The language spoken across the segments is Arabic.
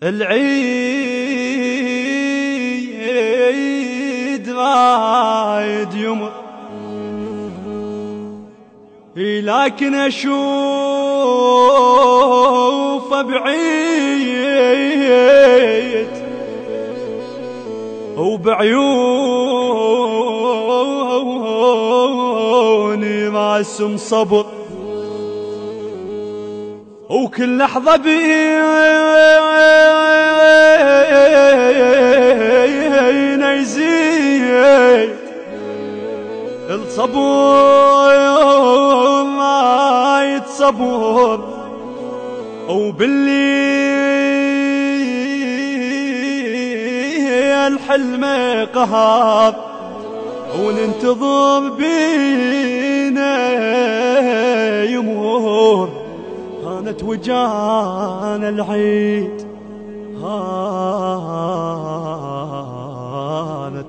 العيد رايد يمر، لكن اشوفه بعيد وبعيوني راسم صبر، وكل لحظة بينا يزيد الصبر ما يتصبر، وبالليل حلم قهر، وننتظر بينا يمر. هانت وجانا العيد، هانت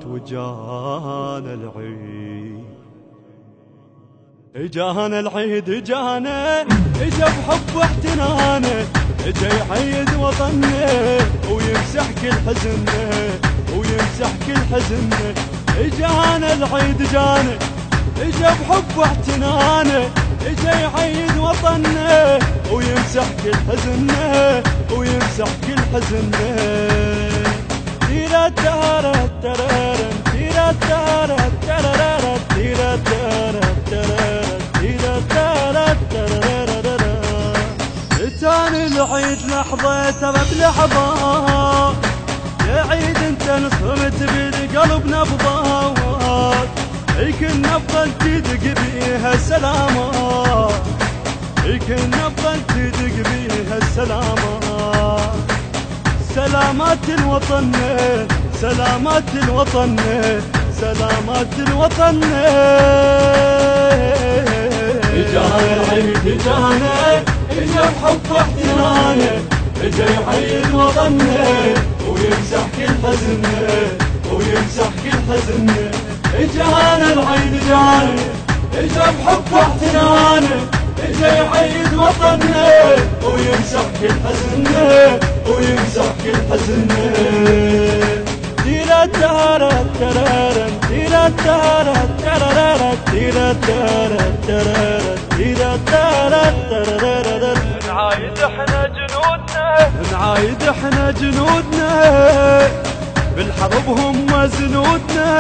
وجانا العيد، اجانا العيد اجانا، اجا بحب واحتنانا، اجا يحيد وطننا ويمسح كل حزننا، ويمسح كل حزننا. اجانا العيد اجانا، اجا بحب واحتنانا، اجا يحيد وطننا ويمسح كل حزننا، ويمسح كل حزننا. تيرا تارا ترارا تيرا تارا ترارا تيرا تارا ترارا تيرا تارا ترارا. اتاني العيد لحظة ترى بلحظة، يا عيد انت نصرت بالقلب نبضات، كنا نفضل تدق بيها السلامات، كنا نفضل تدق بيها السلامات. سلامات الوطن سلامات الوطن سلامات الوطن. اجانا العيد اجانا، اجا بحب واحتنانا، اجا يحيد وطننا ويمسح كل حزننا، ويمسح كل حزننا. اجانا العيد اجانا، اجا بحب واحتنانا، اجا يحيد وطننا ويمسح كل حزننا، ويمسح كل حزننا. تيرا تارا ترارا تيرا تارا ترارا تيرا تارا ترارا تيرا تارا ترارا. نعايد احنا جنودنا، نعايد احنا جنودنا، بالحرب هم زنودنا،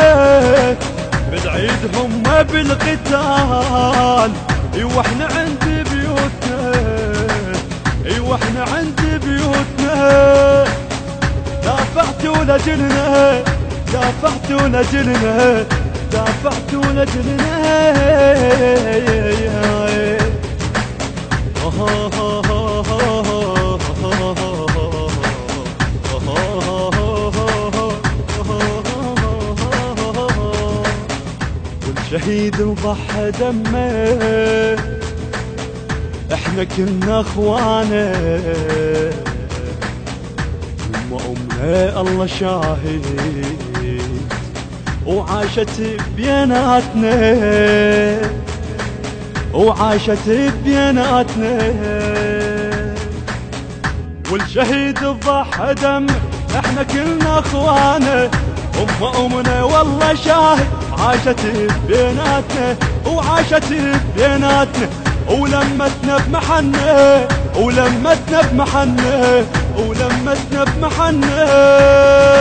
بالعيد هم بالقتال. ايوه احنا عند بيوتنا، ايوه احنا عند بيوتنا. دافعتوا لجلنا، دافعتوا لجلنا، دافعتوا لجلنا. والشهيد ضحى دمه، احنا كنا اخوانه، امنا الله شاهد وعاشت بيناتنا، وعاشت بيناتنا. والشهيد ضحى دم، احنا كلنا اخوانه، امنا والله شاهد عاشت بيناتنا، وعاشت بيناتنا. ولمتنا بمحنه، ولمتنا بمحنه، ولمتنا بمحنه.